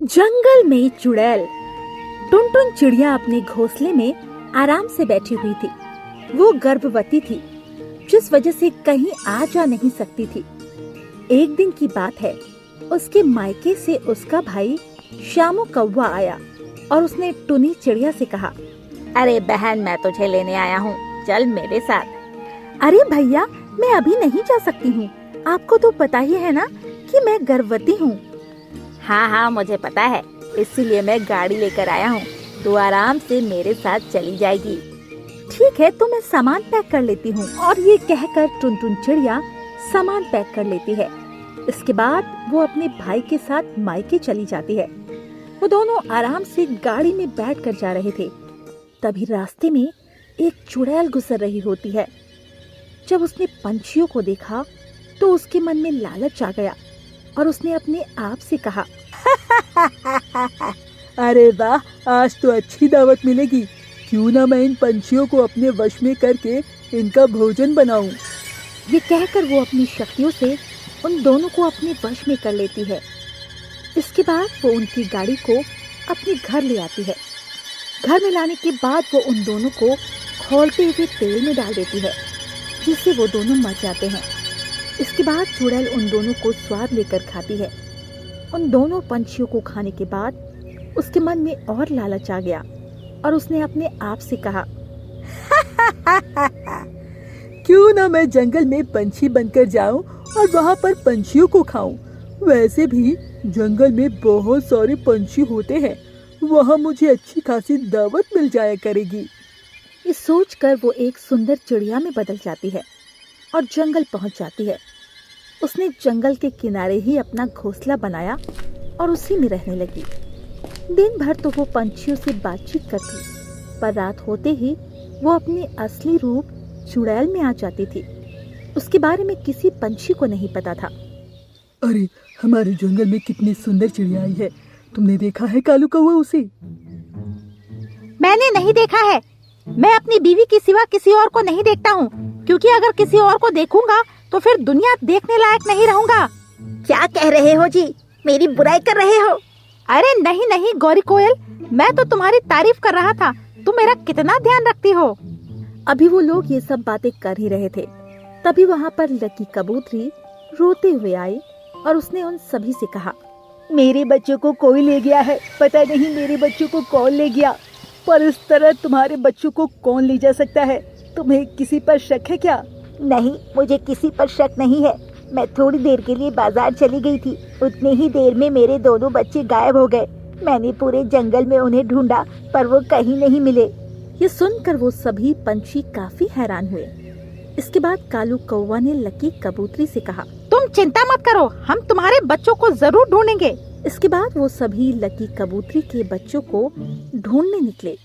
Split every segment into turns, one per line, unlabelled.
जंगल में चुड़ैल। टुनटुन चिड़िया अपने घोंसले में आराम से बैठी हुई थी। वो गर्भवती थी, जिस वजह से कहीं आ जा नहीं सकती थी। एक दिन की बात है, उसके मायके से उसका भाई शामू कौवा आया और उसने टुनी चिड़िया से कहा,
अरे बहन, मैं तुझे लेने आया हूँ, चल मेरे साथ।
अरे भैया, मैं अभी नहीं जा सकती हूँ। आपको तो पता ही है ना कि मैं गर्भवती हूँ।
हाँ, मुझे पता है, इसीलिए मैं गाड़ी लेकर आया हूँ। तू आराम से मेरे साथ चली जाएगी।
ठीक है, तो मैं सामान पैक कर लेती हूँ। और ये कहकर टुनटुन चिड़िया सामान पैक कर लेती है। इसके बाद वो अपने भाई के साथ मायके चली जाती है। वो दोनों आराम से गाड़ी में बैठकर जा रहे थे। तभी रास्ते में एक चुड़ैल गुजर रही होती है। जब उसने पंछियों को देखा तो उसके मन में लालच आ गया और उसने अपने आप से कहा,
अरे वाह, आज तो अच्छी दावत मिलेगी। क्यों ना मैं इन पंछियों को अपने वश में करके इनका भोजन बनाऊं।
ये कहकर वो अपनी शक्तियों से उन दोनों को अपने वश में कर लेती है। इसके बाद वो उनकी गाड़ी को अपने घर ले आती है। घर में लाने के बाद वो उन दोनों को खौलते हुए तेल में डाल देती है, जिससे वो दोनों मर जाते हैं। इसके बाद चुड़ैल उन दोनों को स्वाद लेकर खाती है। उन दोनों पंछियों को खाने के बाद उसके मन में और लालच आ गया और उसने अपने आप से कहा,
क्यों ना मैं जंगल में पंछी बनकर जाऊं और वहां पर पंछियों को खाऊं। वैसे भी जंगल में बहुत सारे पंछी होते हैं, वहां मुझे अच्छी खासी दावत मिल जाया करेगी।
ये सोचकर वो एक सुंदर चिड़िया में बदल जाती है और जंगल पहुंच जाती है। उसने जंगल के किनारे ही अपना घोंसला बनाया और उसी में रहने लगी। दिन भर तो वो पंछियों से बातचीत करती, पर रात होते ही वो अपने असली रूप चुड़ैल में आ जाती थी। उसके बारे में किसी पंछी को नहीं पता था।
अरे, हमारे जंगल में कितनी सुंदर चिड़िया आई है। तुमने देखा है कालू कौवा उसे?
मैंने नहीं देखा है। मैं अपनी बीवी के सिवा किसी और को नहीं देखता हूँ, क्योंकि अगर किसी और को देखूंगा तो फिर दुनिया देखने लायक नहीं रहूंगा।
क्या कह रहे हो जी? मेरी बुराई कर रहे हो?
अरे नहीं गौरी कोयल, मैं तो तुम्हारी तारीफ कर रहा था। तुम मेरा कितना ध्यान रखती हो।
अभी वो लोग ये सब बातें कर ही रहे थे, तभी वहाँ पर लकी कबूतरी रोते हुए आई और उसने उन सभी से कहा,
मेरे बच्चों को कोई ले गया है। पता नहीं मेरे बच्चों को कौन ले गया, पर इस तरह तुम्हारे बच्चों को कौन ले जा सकता है? तुम्हें किसी पर शक है क्या?
नहीं, मुझे किसी पर शक नहीं है। मैं थोड़ी देर के लिए बाजार चली गई थी, उतनी ही देर में मेरे दोनों बच्चे गायब हो गए। मैंने पूरे जंगल में उन्हें ढूंढा, पर वो कहीं नहीं मिले।
ये सुनकर वो सभी पंछी काफी हैरान हुए। इसके बाद कालू कौवा ने लकी कबूतरी से कहा,
तुम चिंता मत करो, हम तुम्हारे बच्चों को जरूर ढूंढेंगे।
इसके बाद वो सभी लकी कबूतरी के बच्चों को ढूंढने निकले,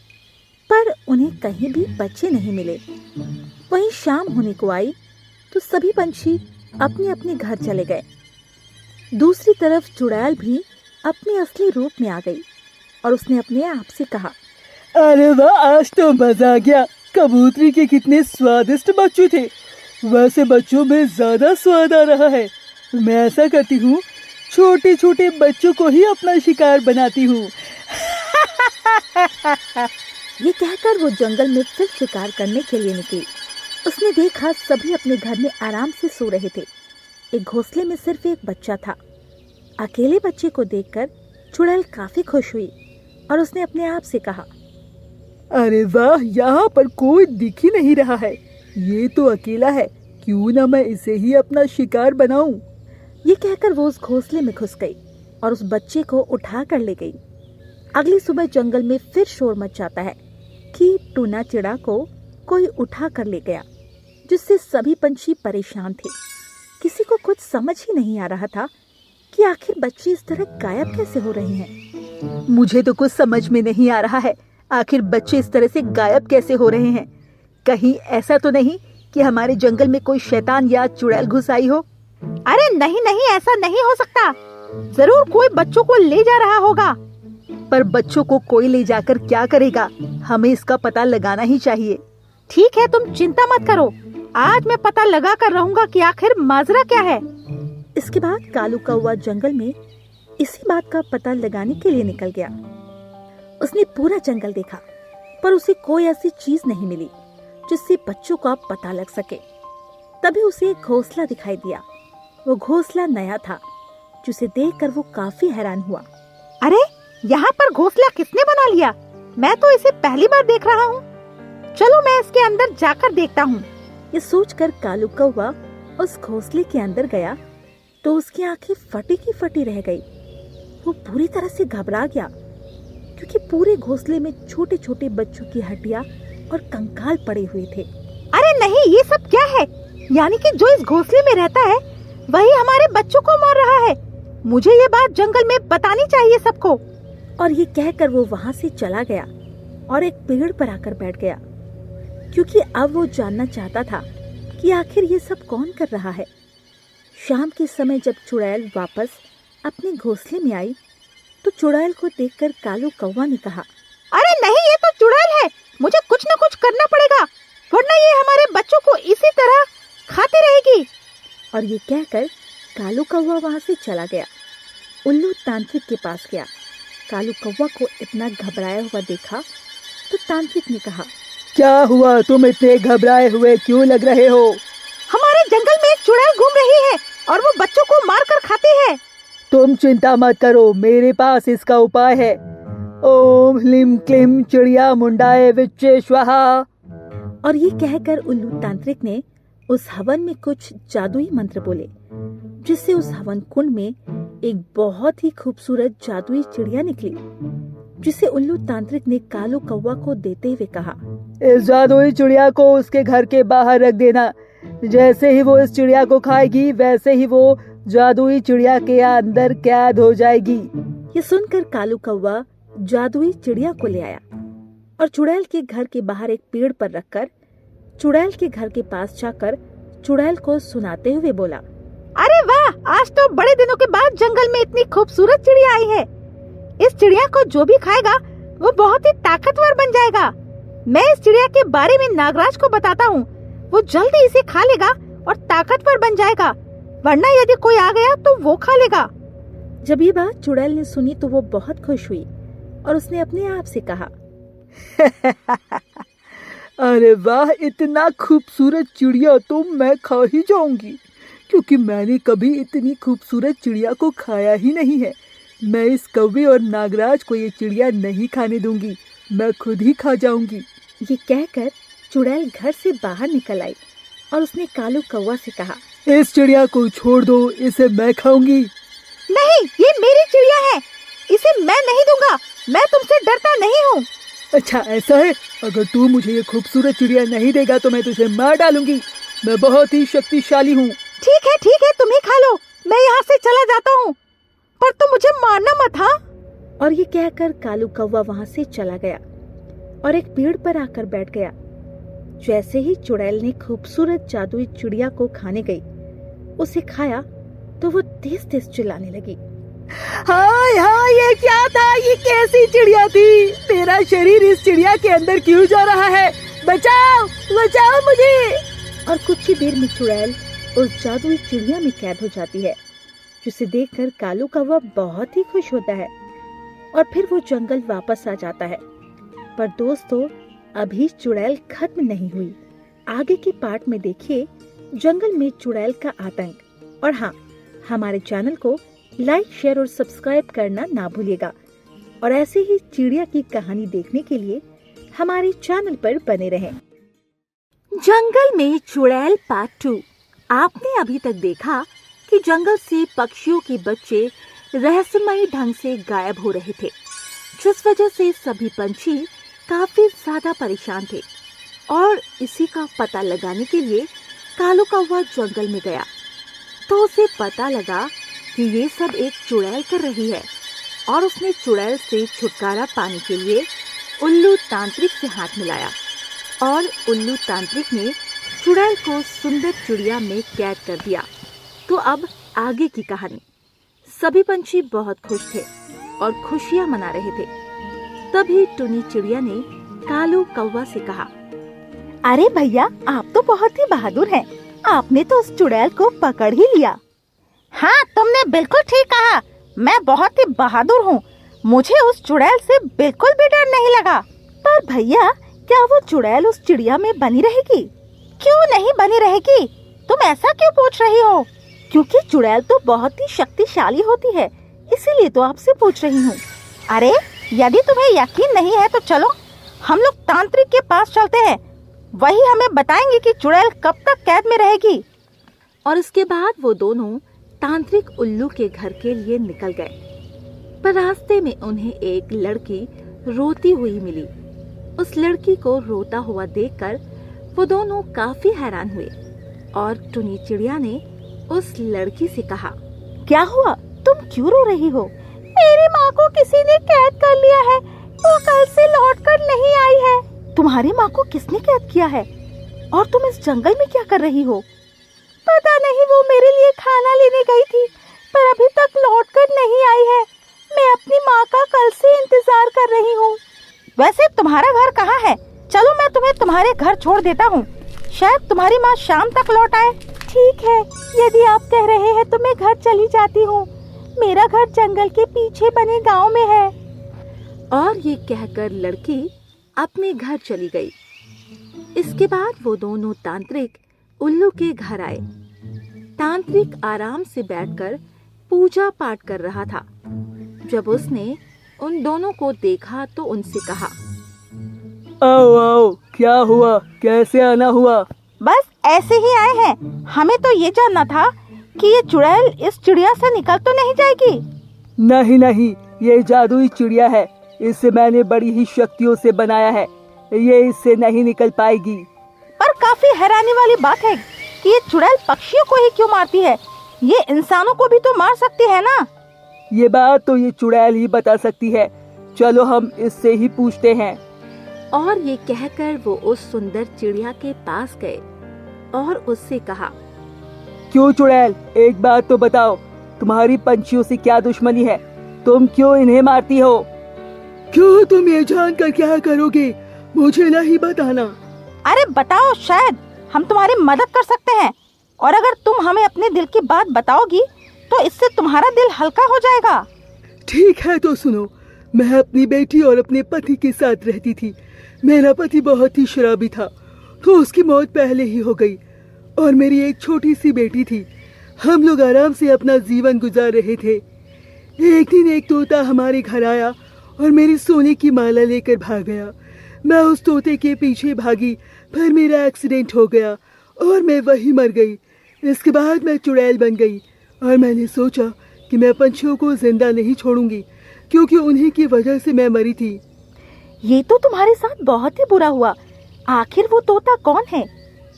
पर उन्हें कहीं भी बच्चे नहीं मिले। वहीं शाम होने को आई तो सभी पंछी अपने अपने घर चले गए। दूसरी तरफ चुड़ैल भी अपने असली रूप में आ गई और उसने अपने आप से कहा,
अरे वाह, आज तो मजा आ गया। कबूतरी के कितने स्वादिष्ट बच्चे थे। वैसे बच्चों में ज्यादा स्वाद आ रहा है। मैं ऐसा करती हूँ, छोटे छोटे बच्चों को ही अपना शिकार बनाती हूँ।
ये कहकर वो जंगल में फिर शिकार करने के लिए निकली। उसने देखा सभी अपने घर में आराम से सो रहे थे। एक घोंसले में सिर्फ एक बच्चा था। अकेले बच्चे को देखकर चुड़ैल काफी खुश हुई और उसने अपने आप से कहा,
अरे वाह, यहाँ पर कोई दिख ही नहीं रहा है। ये तो अकेला है, क्यों ना मैं इसे ही अपना शिकार बनाऊं।
ये कहकर वो उस घोंसले में घुस गई और उस बच्चे को उठा कर ले गई। अगली सुबह जंगल में फिर शोर मच जाता है कि टूना चिड़ा को कोई उठा कर ले गया, जिससे सभी पंछी परेशान थे। किसी को कुछ समझ ही नहीं आ रहा था कि आखिर बच्चे इस तरह गायब कैसे हो रहे हैं।
मुझे तो कुछ समझ में नहीं आ रहा है, आखिर बच्चे इस तरह से गायब कैसे हो रहे हैं। कहीं ऐसा तो नहीं कि हमारे जंगल में कोई शैतान या चुड़ैल घुस आई हो?
अरे नहीं, ऐसा नहीं हो सकता। जरूर कोई बच्चों को ले जा रहा होगा।
पर बच्चों को कोई ले जाकर क्या करेगा? हमें इसका पता लगाना ही चाहिए।
ठीक है, तुम चिंता मत करो। आज मैं पता लगा कर रहूंगा कि आखिर माजरा क्या है।
इसके बाद कालू कौवा जंगल में इसी बात का पता लगाने के लिए निकल गया। उसने पूरा जंगल देखा, पर उसे कोई ऐसी चीज नहीं मिली जिससे बच्चों का पता लग सके। तभी उसे एक घोंसला दिखाई दिया। वो घोंसला नया था, जिसे देखकर वो काफी हैरान हुआ।
अरे, यहाँ पर घोंसला किसने बना लिया? मैं तो इसे पहली बार देख रहा हूँ। चलो मैं इसके अंदर जाकर देखता हूँ।
ये सोचकर कालू कौवा उस घोंसले के अंदर गया तो उसकी आंखें फटी की फटी रह गई। वो पूरी तरह से घबरा गया, क्योंकि पूरे घोंसले में छोटे छोटे बच्चों की हड्डियां और कंकाल पड़े हुए थे।
अरे नहीं, ये सब क्या है? यानी कि जो इस घोंसले में रहता है वही हमारे बच्चों को मार रहा है। मुझे ये बात जंगल में बतानी चाहिए सबको।
और ये कहकर वो वहां से चला गया और एक पेड़ पर आकर बैठ गया, क्योंकि अब वो जानना चाहता था कि आखिर ये सब कौन कर रहा है। शाम के समय जब चुड़ैल वापस अपने घोंसले में आई तो चुड़ैल को देखकर कालू कौवा ने कहा,
अरे नहीं, ये तो चुड़ैल है। मुझे कुछ न कुछ करना पड़ेगा, वरना ये हमारे बच्चों को इसी तरह खाती रहेगी।
और ये कहकर कालू कौवा वहां से चला गया। उल्लू तांत्रिक के पास गया। कालू कौवा को इतना घबराया हुआ देखा तो तांत्रिक ने कहा,
क्या हुआ? तुम इतने घबराए हुए क्यों लग रहे हो?
हमारे जंगल में एक चुड़ैल घूम रही है और वो बच्चों को मार कर खाती है।
तुम चिंता मत करो, मेरे पास इसका उपाय है। ओम ह्लीं क्लीं चिड़िया मुंडाए विच्चे स्वाहा।
और ये कहकर उल्लू तांत्रिक ने उस हवन में कुछ जादुई मंत्र बोले, जिससे उस हवन कुंड में एक बहुत ही खूबसूरत जादुई चिड़िया निकली, जिसे उल्लू तांत्रिक ने कालू कौवा को देते हुए कहा,
इस जादुई चिड़िया को उसके घर के बाहर रख देना। जैसे ही वो इस चिड़िया को खाएगी, वैसे ही वो जादुई चिड़िया के अंदर कैद हो जाएगी।
ये सुनकर कालू कौवा जादुई चिड़िया को ले आया और चुड़ैल के घर के बाहर एक पेड़ पर रखकर चुड़ैल के घर के पास जाकर चुड़ैल को सुनाते हुए बोला,
अरे वाह, आज तो बड़े दिनों के बाद जंगल में इतनी खूबसूरत चिड़िया आई है। इस चिड़िया को जो भी खाएगा वो बहुत ही ताकतवर बन जाएगा। मैं इस चिड़िया के बारे में नागराज को बताता हूँ, वो जल्दी इसे खा लेगा और ताकतवर बन जाएगा, वरना यदि कोई आ गया तो वो खा लेगा।
जब ये बात चुड़ैल ने सुनी तो वो बहुत खुश हुई और उसने अपने आप से कहा,
अरे वाह, इतना खूबसूरत चिड़िया तो मैं खा ही जाऊंगी, क्योंकि मैंने कभी इतनी खूबसूरत चिड़िया को खाया ही नहीं है। मैं इस कौवे और नागराज को ये चिड़िया नहीं खाने दूंगी, मैं खुद ही खा जाऊंगी।
ये कहकर चुड़ैल घर से बाहर निकल आई और उसने कालू कौवा से कहा,
इस चिड़िया को छोड़ दो, इसे मैं खाऊंगी।
नहीं, ये मेरी चिड़िया है, इसे मैं नहीं दूंगा। मैं तुमसे डरता नहीं हूँ।
अच्छा ऐसा है, अगर तू मुझे ये खूबसूरत चिड़िया नहीं देगा तो मैं तुझे मार डालूंगी। मैं बहुत ही शक्तिशाली हूँ।
ठीक है, तुम ही खा लो, मैं यहाँ से चला जाता हूँ, पर तुम मुझे मारना मत। हाँ।
और ये कहकर कालू कौवा वहां से चला गया और एक पेड़ पर आकर बैठ गया। जैसे ही चुड़ैल ने खूबसूरत जादुई चिड़िया को खाने गई, उसे खाया तो वो तेज तेज चिल्लाने लगी,
हाय हाय, ये क्या था? ये कैसी चिड़िया थी? मेरा शरीर इस चिड़िया के अंदर क्यों जा रहा है? बचाओ बचाओ मुझे।
और कुछ ही देर में चुड़ैल उस जादुई चिड़िया में कैद हो जाती है, जिसे देखकर कालू कौवा बहुत ही खुश होता है और फिर वो जंगल वापस आ जाता है। पर दोस्तों, अभी चुड़ैल खत्म नहीं हुई। आगे की पार्ट में देखिए जंगल में चुड़ैल का आतंक। और हाँ, हमारे चैनल को लाइक, शेयर और सब्सक्राइब करना ना भूलिएगा। और ऐसे ही चिड़िया की कहानी देखने के लिए हमारे चैनल पर बने रहें। जंगल में चुड़ैल पार्ट 2। आपने अभी तक देखा कि जंगल से पक्षियों के बच्चे रहस्यमयी ढंग से गायब हो रहे थे, जिस वजह से सभी पंछी काफी ज्यादा परेशान थे। और इसी का पता लगाने के लिए कालू कौवा जंगल में गया तो उसे पता लगा कि ये सब एक चुड़ैल कर रही है, और उसने चुड़ैल से छुटकारा पाने के लिए उल्लू तांत्रिक से हाथ मिलाया और उल्लू तांत्रिक ने चुड़ैल को सुंदर चिड़िया में कैद कर दिया। तो अब आगे की कहानी। सभी पंछी बहुत खुश थे और खुशियां मना रहे थे। तभी टुनी चिड़िया ने कालू कौवा से कहा,
अरे भैया, आप तो बहुत ही बहादुर हैं। आपने तो उस चुड़ैल को पकड़ ही लिया। हाँ, तुमने बिल्कुल ठीक कहा। मैं बहुत ही बहादुर हूँ। मुझे उस चुड़ैल से बिल्कुल भी डर नहीं लगा। पर भैया, क्या वो चुड़ैल उस चिड़िया में बनी रहेगी? क्यों नहीं बनी रहेगी? तुम ऐसा क्यों पूछ रही हो? क्योंकि चुड़ैल तो बहुत ही शक्तिशाली होती है, इसीलिए तो आपसे पूछ रही हूँ। अरे यदि तुम्हें यकीन नहीं है तो चलो हम लोग तांत्रिक के पास चलते हैं, वही हमें बताएंगे कि चुड़ैल कब तक कैद में रहेगी।
और उसके बाद वो दोनों तांत्रिक उल्लू के घर के लिए निकल गए। पर रास्ते में उन्हें एक लड़की रोती हुई मिली। उस लड़की को रोता हुआ देखकर वो दोनों काफी हैरान हुए और टुनी चिड़िया ने उस लड़की से कहा,
क्या हुआ? तुम क्यों रो रही हो? मेरी माँ को किसी ने कैद कर लिया है, वो कल से लौटकर नहीं आई है। तुम्हारी माँ को किसने कैद किया है? और तुम इस जंगल में क्या कर रही हो? पता नहीं, वो मेरे लिए खाना लेने गई थी, पर अभी तक लौटकर नहीं आई है। मैं अपनी माँ का कल से इंतजार कर रही हूँ। वैसे तुम्हारा घर कहाँ है? चलो मैं तुम्हें तुम्हारे घर छोड़ देता हूँ, शायद तुम्हारी माँ शाम तक लौट आए। ठीक है, यदि आप कह रहे हैं तो मैं घर चली जाती हूँ। मेरा घर जंगल के पीछे बने गांव में है।
और ये कहकर लड़की अपने घर चली गई। इसके बाद वो दोनों तांत्रिक उल्लू के घर आए। तांत्रिक आराम से बैठकर पूजा पाठ कर रहा था। जब उसने उन दोनों को देखा तो उनसे कहा,
आओ आओ, क्या हुआ? कैसे आना हुआ?
बस ऐसे ही आए हैं। हमें तो ये जानना था कि ये चुड़ैल इस चिड़िया से निकल तो नहीं जाएगी।
नहीं नहीं, ये जादुई चिड़िया है, इसे मैंने बड़ी ही शक्तियों से बनाया है, ये इससे नहीं निकल पाएगी।
पर काफी हैरानी वाली बात है कि ये चुड़ैल पक्षियों को ही क्यों मारती है? ये इंसानों को भी तो मार सकती है ना?
ये बात तो ये चुड़ैल ही बता सकती है। चलो हम इससे ही पूछते हैं।
और ये कहकर वो उस सुंदर चिड़िया के पास गए और उससे कहा,
क्यों चुड़ैल, एक बात तो बताओ, तुम्हारी पंछियों से क्या दुश्मनी है? तुम क्यों इन्हें मारती हो? क्यों? तुम ये जानकर क्या करोगे? मुझे नहीं बताना।
अरे बताओ, शायद हम तुम्हारी मदद कर सकते हैं। और अगर तुम हमें अपने दिल की बात बताओगी तो इससे तुम्हारा दिल हल्का हो जाएगा।
ठीक है तो सुनो, मैं अपनी बेटी और अपने पति के साथ रहती थी। मेरा पति बहुत ही शराबी था, तो उसकी मौत पहले ही हो गई और मेरी एक छोटी सी बेटी थी। हम लोग आराम से अपना जीवन गुजार रहे थे। एक दिन एक तोता हमारे घर आया और मेरी सोने की माला लेकर भाग गया। मैं उस तोते के पीछे भागी, पर मेरा एक्सीडेंट हो गया और मैं वहीं मर गई। इसके बाद मैं चुड़ैल बन गई और मैंने सोचा कि मैं पंछियों को जिंदा नहीं छोड़ूंगी, क्योंकि उन्हीं की वजह से मैं मरी थी।
ये तो तुम्हारे साथ बहुत ही बुरा हुआ। आखिर वो तोता कौन है?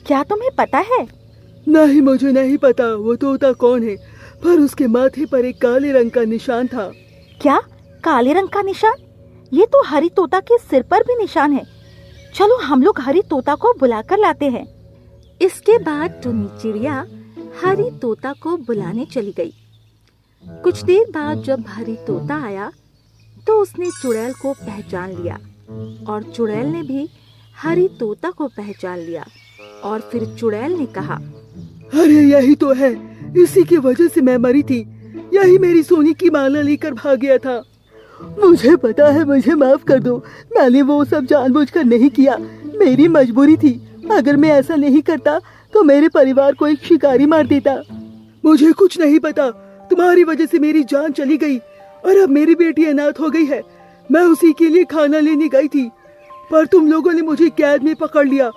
क्या तुम्हें पता है?
नहीं, मुझे नहीं पता वो तोता कौन है, पर उसके माथे पर एक काले रंग का निशान था।
क्या काले रंग का निशान? ये तो हरी तोता के सिर पर भी निशान है। चलो हम लोग हरी तोता को बुलाकर लाते हैं।
इसके बाद टुनी चिड़िया हरी तोता को बुलाने चली गई। कुछ देर बाद जब हरी तोता आया तो उसने चुड़ैल को पहचान लिया और चुड़ैल ने भी हरी तोता को पहचान लिया। और फिर चुड़ैल ने कहा,
अरे यही तो है, इसी की वजह से मैं मरी थी। यही मेरी सोने की माला लेकर भाग गया था। मुझे पता है, मुझे माफ कर दो। मैंने वो सब जानबूझकर नहीं किया, मेरी मजबूरी थी। अगर मैं ऐसा नहीं करता तो मेरे परिवार को एक शिकारी मार देता। मुझे कुछ नहीं पता, तुम्हारी वजह से मेरी जान चली गई और अब मेरी बेटी अनाथ हो गई है। मैं उसी के लिए खाना लेने गई थी, पर तुम लोगों ने मुझे कैद में पकड़ लिया।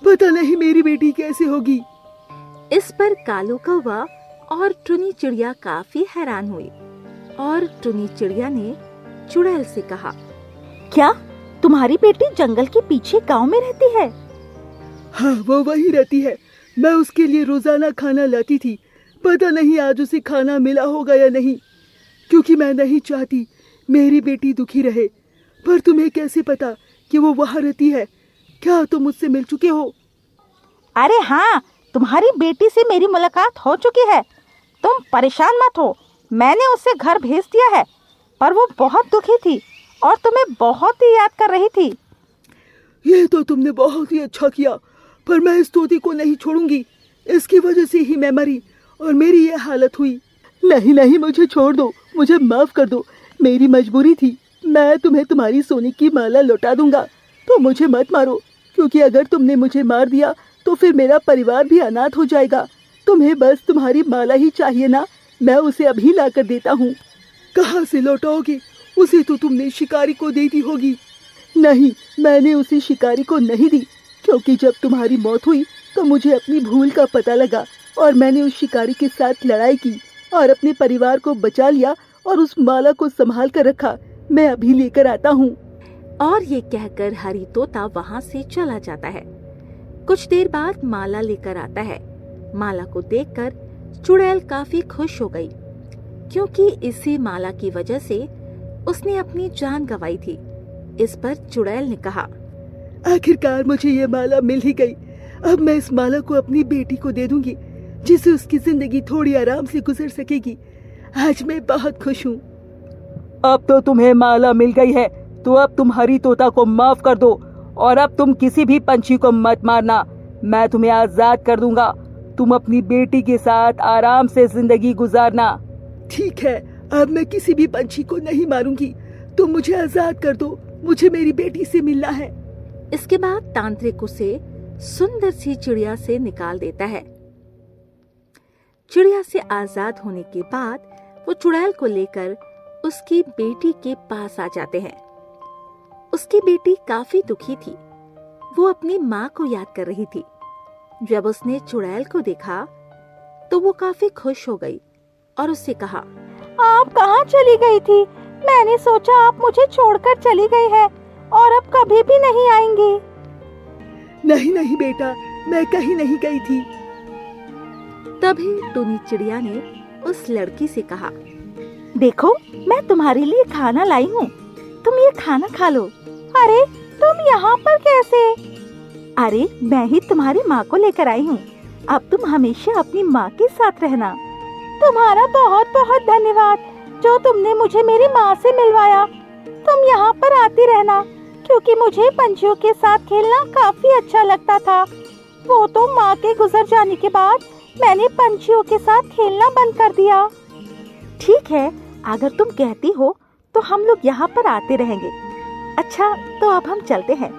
पता नहीं मेरी बेटी कैसे होगी।
इस पर कालू कौवा और टुनी चिड़िया काफी हैरान हुई और टुनी चिड़िया ने चुड़ैल से कहा,
क्या तुम्हारी बेटी जंगल के पीछे गांव में रहती है?
हाँ, वो वही रहती है। मैं उसके लिए रोजाना खाना लाती थी। पता नहीं आज उसे खाना मिला होगा या नहीं, क्योंकि मैं नहीं चाहती मेरी बेटी दुखी रहे। पर तुम्हें कैसे पता कि वो वहाँ रहती है? क्या तुम मुझसे मिल चुके हो?
अरे हाँ, तुम्हारी बेटी से मेरी मुलाकात हो चुकी है। तुम परेशान मत हो, मैंने उसे घर भेज दिया है। पर वो बहुत दुखी थी और तुम्हें बहुत ही याद कर रही थी।
ये तो तुमने बहुत ही अच्छा किया, पर मैं इस तोते को नहीं छोड़ूंगी। इसकी वजह से ही मैं मरी और मेरी ये हालत हुई। नहीं नहीं, मुझे छोड़ दो, मुझे माफ कर दो, मेरी मजबूरी थी। मैं तुम्हें तुम्हारी सोने की माला लौटा दूंगा। तो मुझे मत मारो, क्योंकि अगर तुमने मुझे मार दिया तो फिर मेरा परिवार भी अनाथ हो जाएगा। तुम्हें बस तुम्हारी माला ही चाहिए ना, मैं उसे अभी ला कर देता हूँ। कहाँ से लौटाओगे? उसे तो तुमने शिकारी को दे दी होगी। नहीं, मैंने उसे शिकारी को नहीं दी, क्योंकि जब तुम्हारी मौत हुई तो मुझे अपनी भूल का पता लगा और मैंने उस शिकारी के साथ लड़ाई की और अपने परिवार को बचा लिया और उस माला को संभाल कर रखा। मैं अभी लेकर आता हूँ।
और ये कहकर हरी तोता वहाँ से चला जाता है। कुछ देर बाद माला लेकर आता है। माला को देखकर चुड़ैल काफी खुश हो गई, क्योंकि इसी माला की वजह से उसने अपनी जान गंवाई थी। इस पर चुड़ैल ने कहा,
आखिरकार मुझे ये माला मिल ही गई। अब मैं इस माला को अपनी बेटी को दे दूंगी, जिससे उसकी जिंदगी थोड़ी आराम से गुजर सकेगी। आज मैं बहुत खुश हूँ। अब तो तुम्हें माला मिल गई है, तो अब तुम हरी तोता को माफ कर दो और अब तुम किसी भी पंछी को मत मारना। मैं तुम्हें आजाद कर दूंगा। तुम अपनी बेटी के साथ आराम से जिंदगी गुजारना। ठीक है, अब मैं किसी भी पंछी को नहीं मारूंगी। तुम मुझे आजाद कर दो, मुझे मेरी बेटी से मिलना है।
इसके बाद तांत्रिक उसे सुंदर सी चिड़िया से निकाल देता है। चिड़िया से आजाद होने के बाद वो चुड़ैल को लेकर उसकी बेटी के पास आ जाते हैं। उसकी बेटी काफी दुखी थी। वो अपनी माँ को याद कर रही थी। जब उसने चुड़ैल को देखा तो वो काफी खुश हो गई और उससे कहा,
आप कहाँ चली गई थी? मैंने सोचा आप मुझे छोड़कर चली गई है और अब कभी भी नहीं आएंगी।
नहीं नहीं बेटा, मैं कहीं नहीं गई थी।
तभी टुनी चिड़िया ने उस लड़की से कहा,
देखो, मैं तुम्हारे लिए खाना लाई हूँ, तुम ये खाना खा लो। अरे तुम यहाँ पर कैसे? अरे मैं ही तुम्हारी माँ को लेकर आई हूँ। अब तुम हमेशा अपनी माँ के साथ रहना। तुम्हारा बहुत बहुत धन्यवाद जो तुमने मुझे मेरी माँ से मिलवाया। तुम यहाँ पर आती रहना, क्योंकि मुझे पंछियों के साथ खेलना काफी अच्छा लगता था। वो तो माँ के गुजर जाने के बाद मैंने पंछियों के साथ खेलना बंद कर दिया। ठीक है, अगर तुम कहती हो तो हम लोग यहाँ पर आते रहेंगे। अच्छा, तो अब हम चलते हैं।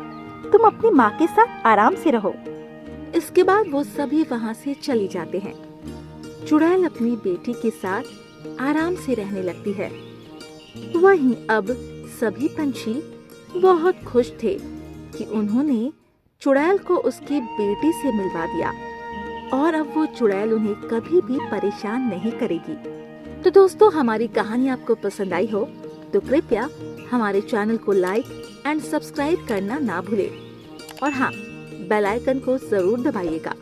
तुम अपनी माँ के साथ आराम से रहो।
इसके बाद वो सभी वहाँ से चली जाते हैं। चुड़ैल अपनी बेटी के साथ आराम से रहने लगती है। वहीं अब सभी पंछी बहुत खुश थे कि उन्होंने चुड़ैल को उसकी बेटी से मिलवा दिया और अब वो चुड़ैल उन्हें कभी भी परेशान नहीं करेगी। तो दोस्तों, हमारी कहानी आपको पसंद आई हो तो कृपया हमारे चैनल को लाइक एंड सब्सक्राइब करना ना भूलें और हाँ, बेल आइकन को जरूर दबाइएगा।